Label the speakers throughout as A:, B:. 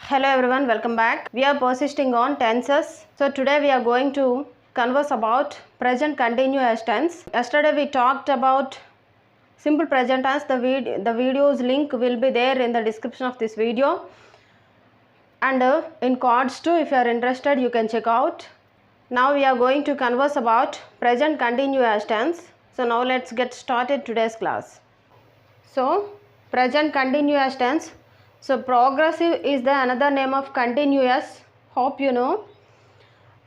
A: Hello everyone, welcome back. We are persisting on tenses. So today we are going to converse about present continuous tense. Yesterday we talked about simple present tense. The video's link will be there in the description of this video. And in cards too, if you are interested, you can check out. Now we are going to converse about present continuous tense. So now let's get started today's class. So present continuous tense. So progressive is the another name of continuous. Hope you know.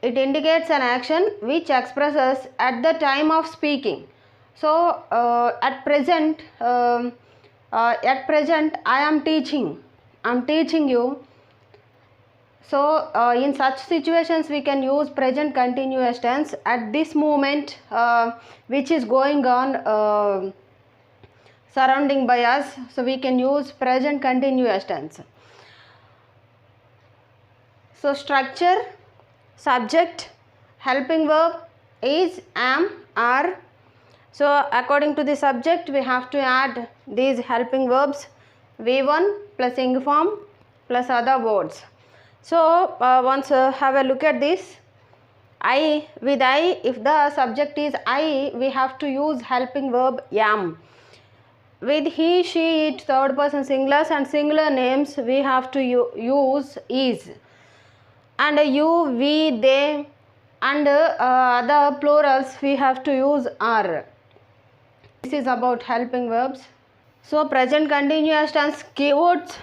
A: It indicates an action which expresses at the time of speaking. So at present I am teaching. I am teaching you. So in such situations we can use present continuous tense at this moment which is going on surrounding by us. So we can use present continuous tense. So structure, subject, helping verb is, am, are. So according to the subject we have to add these helping verbs V1 plus ing form plus other words. So once have a look at this. I, with I, if the subject is I, we have to use helping verb am. With he, she, it, third person singulars and singular names we have to use is. And you, we, they and other plurals we have to use are. This is about helping verbs. So present continuous tense keywords: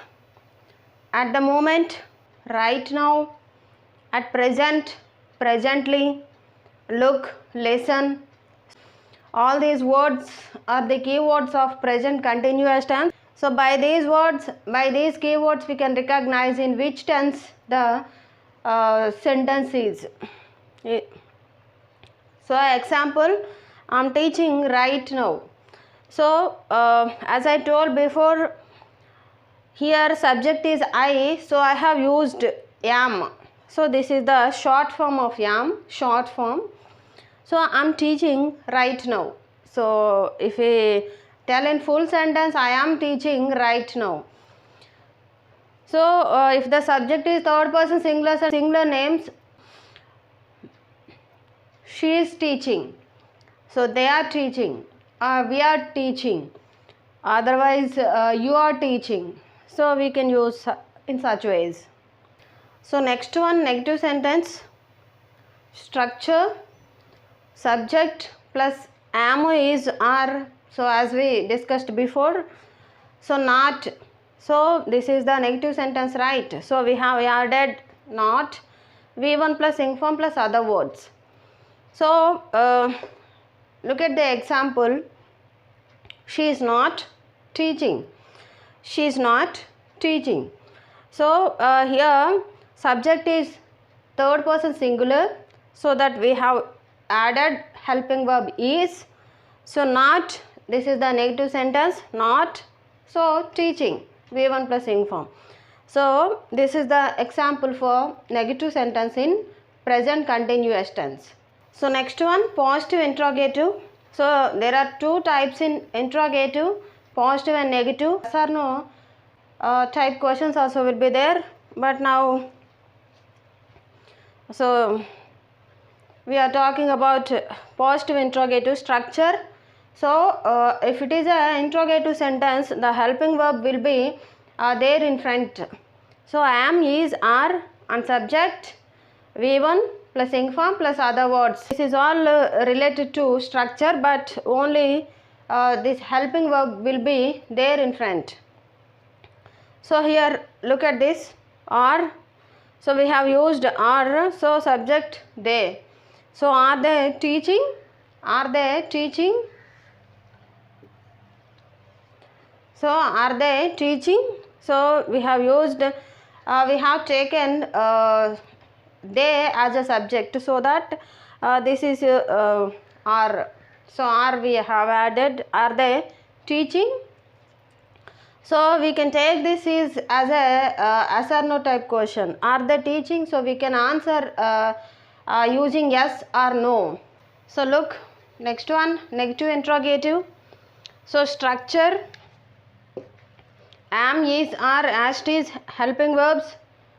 A: at the moment, right now, at present, presently, look, listen. All these words are the keywords of present continuous tense. So by these words, by these keywords we can recognize in which tense the sentence is. So example, I am teaching right now. So as I told before, here subject is I, so I have used am. So this is the short form of am, short form. So I am teaching right now. So if we tell in full sentence, I am teaching right now. So if the subject is third person singular, singular names, she is teaching. So they are teaching. We are teaching. Otherwise you are teaching. So we can use in such ways. So next one, negative sentence. Structure, subject plus am is are. So as we discussed before, so not. So this is the negative sentence, right? So we have added not, V1 plus ing form plus other words. So look at the example. She is not teaching. She is not teaching. So here subject is third person singular, so that we have added helping verb is. So not, this is the negative sentence, not. So teaching, V1 plus ing form. So this is the example for negative sentence in present continuous tense. So next one, positive interrogative. So there are two types in interrogative, positive and negative. Yes or no type questions also will be there, but now so we are talking about positive interrogative structure. So if it is an interrogative sentence, the helping verb will be there in front. So am, is, are and subject V1 plus ing form plus other words. This is all related to structure, but only this helping verb will be there in front. So here look at this, are. So we have used are. So subject they. So are they teaching? Are they teaching? So are they teaching? So we have used, we have taken they as a subject, so that this is are. So are we have added, are they teaching? So we can take this is as a yes or no type question. Are they teaching? So we can answer using yes or no. So look, next one, negative interrogative. So structure, am, is, are, as, is, helping verbs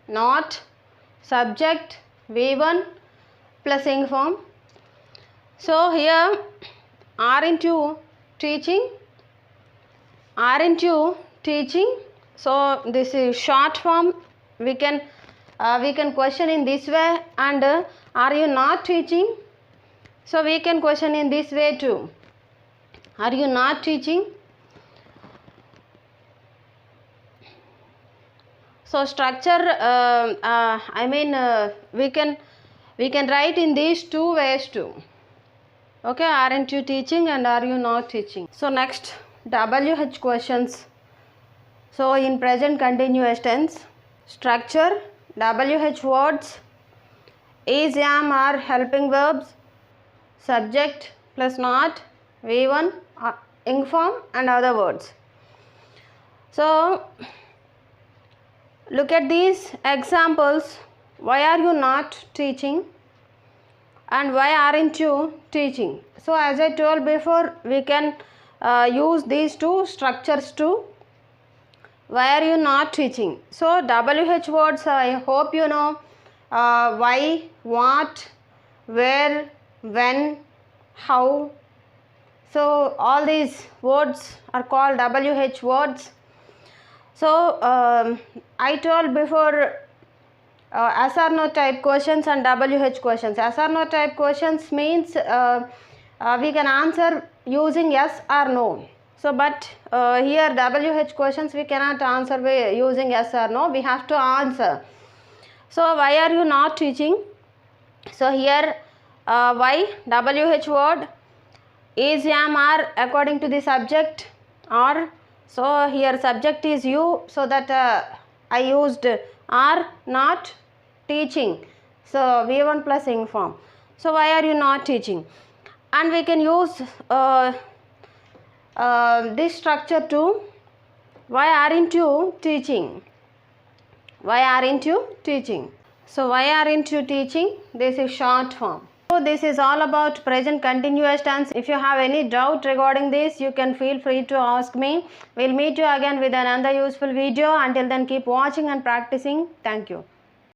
A: not, subject, V1 plus ing form. So here aren't you teaching? Aren't you teaching? So this is short form. We can question in this way, and are you not teaching? So we can question in this way too. Are you not teaching? So structure, we can write in these two ways too. Okay, aren't you teaching and are you not teaching? So next, WH questions. So in present continuous tense, structure, WH words, is, am, are helping verbs, subject plus not, V1, ing form and other words. So look at these examples. Why are you not teaching and why aren't you teaching? So as I told before, we can use these two structures too. Why are you not teaching? So WH words, I hope you know, why, what, where, when, how. So all these words are called WH words. So I told before, yes or no type questions and WH questions. Yes or no type questions means we can answer using yes or no. So but here WH questions we cannot answer by using yes or no, we have to answer. So why are you not teaching? So here why, WH word, is, am, are according to the subject, or. So here subject is you, so that I used are not teaching. So V1 plus ing form. So why are you not teaching? And we can use this structure too. Why aren't you teaching? Why aren't you teaching? So why aren't you teaching? This is short form. So this is all about present continuous tense. If you have any doubt regarding this, you can feel free to ask me. We'll meet you again with another useful video. Until then, keep watching and practicing. Thank you.